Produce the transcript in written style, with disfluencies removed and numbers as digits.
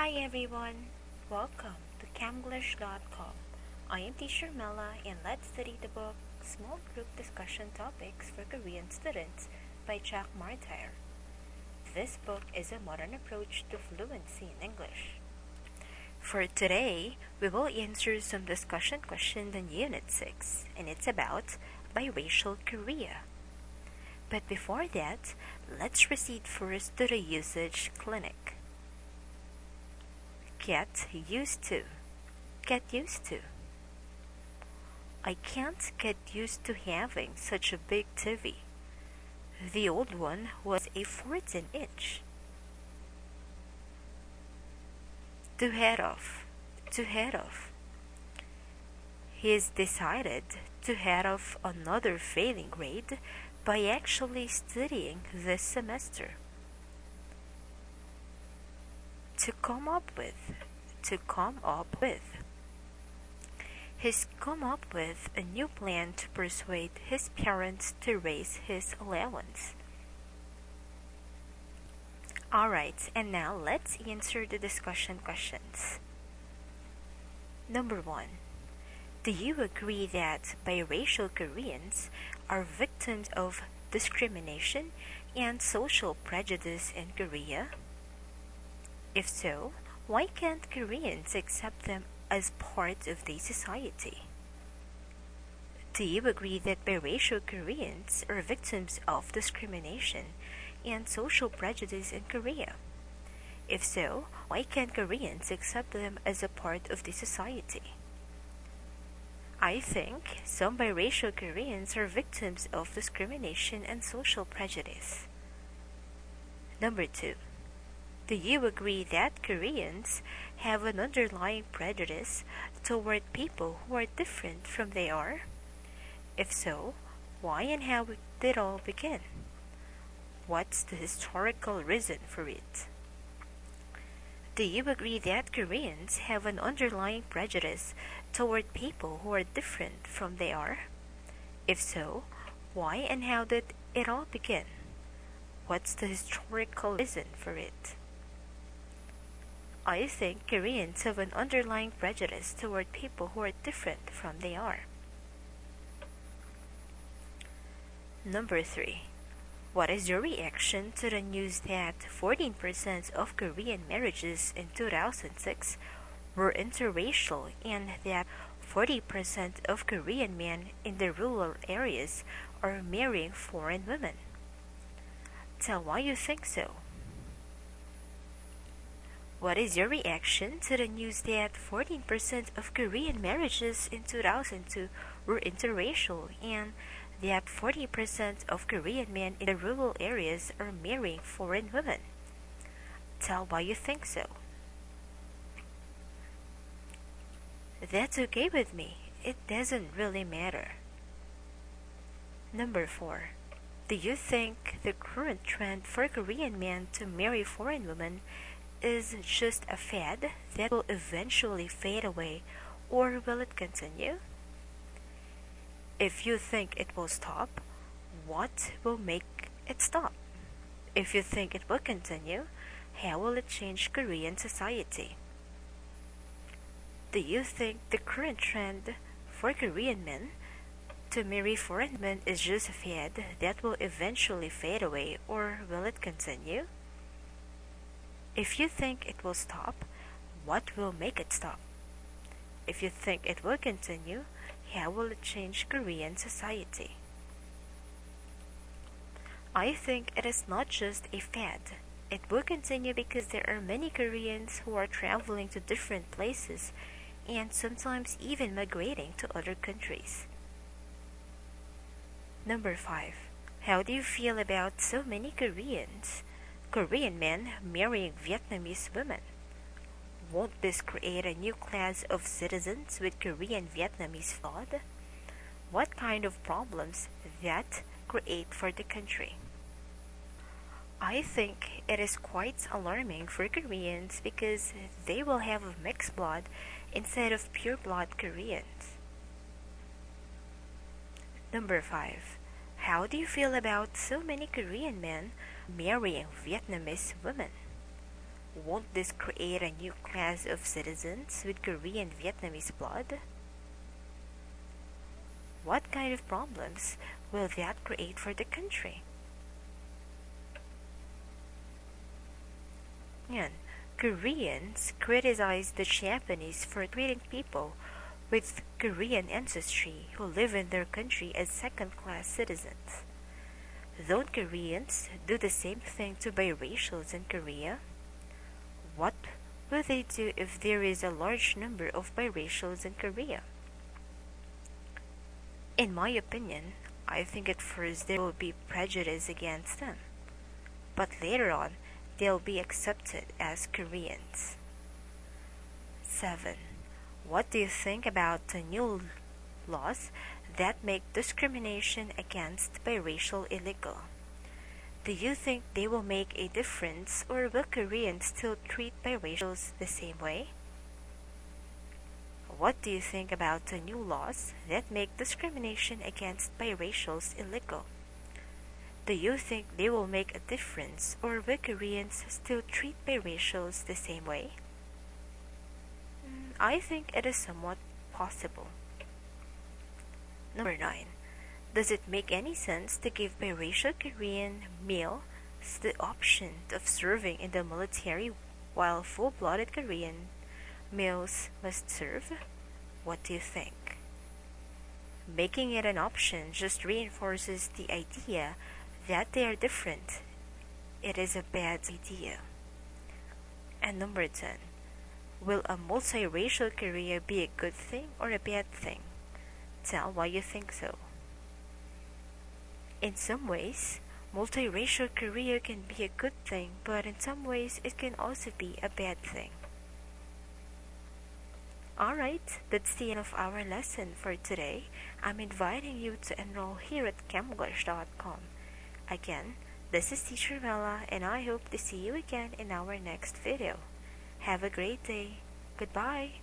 Hi everyone! Welcome to Camglish.com. I am Teacher Mela and let's study the book Small Group Discussion Topics for Korean Students by Jack Martyr. This book is a modern approach to fluency in English. For today, we will answer some discussion questions in Unit 6 and it's about biracial Korea. But before that, let's proceed first to the usage clinic. Get used to. Get used to. I can't get used to having such a big TV. The old one was a 14-inch. To head off. To head off. He's decided to head off another failing grade by actually studying this semester. To come up with. To come up with. He's come up with a new plan to persuade his parents to raise his allowance. Alright, and now let's answer the discussion questions. Number 1. Do you agree that biracial Koreans are victims of discrimination and social prejudice in Korea? If so, why can't Koreans accept them as part of the society? Do you agree that biracial Koreans are victims of discrimination and social prejudice in Korea? If so, why can't Koreans accept them as a part of the society? I think some biracial Koreans are victims of discrimination and social prejudice. Number 2. Do you agree that Koreans have an underlying prejudice toward people who are different from they are? If so, why and how did it all begin? What's the historical reason for it? Do you agree that Koreans have an underlying prejudice toward people who are different from they are? If so, why and how did it all begin? What's the historical reason for it? I think Koreans have an underlying prejudice toward people who are different from they are. Number 3. What is your reaction to the news that 14% of Korean marriages in 2006 were interracial and that 40% of Korean men in the rural areas are marrying foreign women? Tell why you think so. What is your reaction to the news that 14% of Korean marriages in 2002 were interracial and that 40% of Korean men in the rural areas are marrying foreign women? Tell why you think so. That's okay with me. It doesn't really matter. Number 4. Do you think the current trend for Korean men to marry foreign women is just a fad that will eventually fade away, or will it continue? If you think it will stop, what will make it stop? If you think it will continue, how will it change Korean society? Do you think the current trend for Korean men to marry foreign men is just a fad that will eventually fade away, or will it continue? If you think it will stop, what will make it stop? If you think it will continue, how will it change Korean society? I think it is not just a fad. It will continue because there are many Koreans who are traveling to different places and sometimes even migrating to other countries. Number 5. How do you feel about so many Korean men marrying Vietnamese women? Won't this create a new class of citizens with Korean Vietnamese blood? What kind of problems that create for the country? I think it is quite alarming for Koreans because they will have a mixed blood instead of pure blood Koreans. Number 5. How do you feel about so many Korean men marrying Vietnamese women? won't this create a new class of citizens with Korean Vietnamese blood? What kind of problems will that create for the country? Yan, Koreans criticize the Japanese for treating people with Korean ancestry who live in their country as second-class citizens. Don't Koreans do the same thing to biracials in Korea? What will they do if there is a large number of biracials in Korea? In my opinion, I think at first there will be prejudice against them, but later on they'll be accepted as Koreans. 7. What do you think about the new laws that make discrimination against biracial illegal? Do you think they will make a difference, or will Koreans still treat biracials the same way? What do you think about the new laws that make discrimination against biracials illegal? Do you think they will make a difference, or will Koreans still treat biracials the same way? I think it is somewhat possible. Number 9. Does it make any sense to give biracial Korean males the option of serving in the military while full-blooded Korean males must serve? What do you think? Making it an option just reinforces the idea that they are different. It is a bad idea. And number 10. Will a multiracial Korea be a good thing or a bad thing? Tell why you think so. In some ways, multiracial Korea can be a good thing, but in some ways it can also be a bad thing. Alright, that's the end of our lesson for today. I'm inviting you to enroll here at SmallGroupDiscussionAdult.com. Again, this is Teacher Mela, and I hope to see you again in our next video. Have a great day. Goodbye.